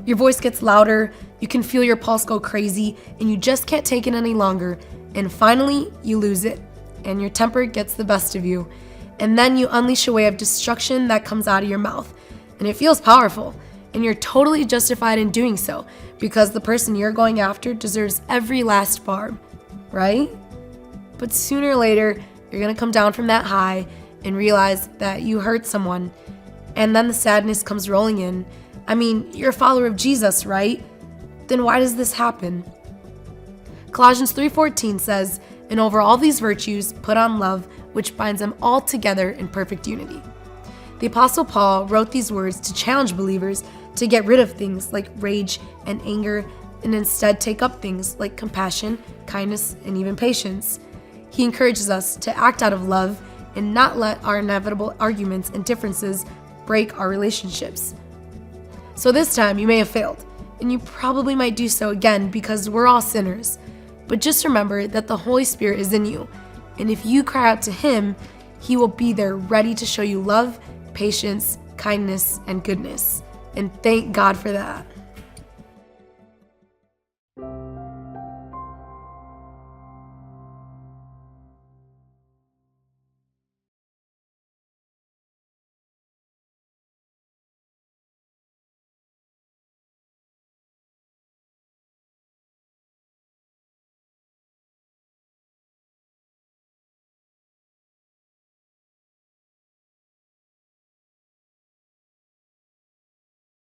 Your voice gets louder, you can feel your pulse go crazy, and you just can't take it any longer. And finally, you lose it, and your temper gets the best of you. And then you unleash a way of destruction that comes out of your mouth. And it feels powerful, and you're totally justified in doing so, because the person you're going after deserves every last barb, right? But sooner or later, you're gonna come down from that high and realize that you hurt someone, and then the sadness comes rolling in. I mean, you're a follower of Jesus, right? Then why does this happen? Colossians 3:14 says, "And over all these virtues, put on love, which binds them all together in perfect unity." The Apostle Paul wrote these words to challenge believers to get rid of things like rage and anger and instead take up things like compassion, kindness, and even patience. He encourages us to act out of love and not let our inevitable arguments and differences break our relationships. So this time you may have failed, and you probably might do so again because we're all sinners. But just remember that the Holy Spirit is in you, and if you cry out to Him, He will be there ready to show you love, patience, kindness, and goodness. And thank God for that.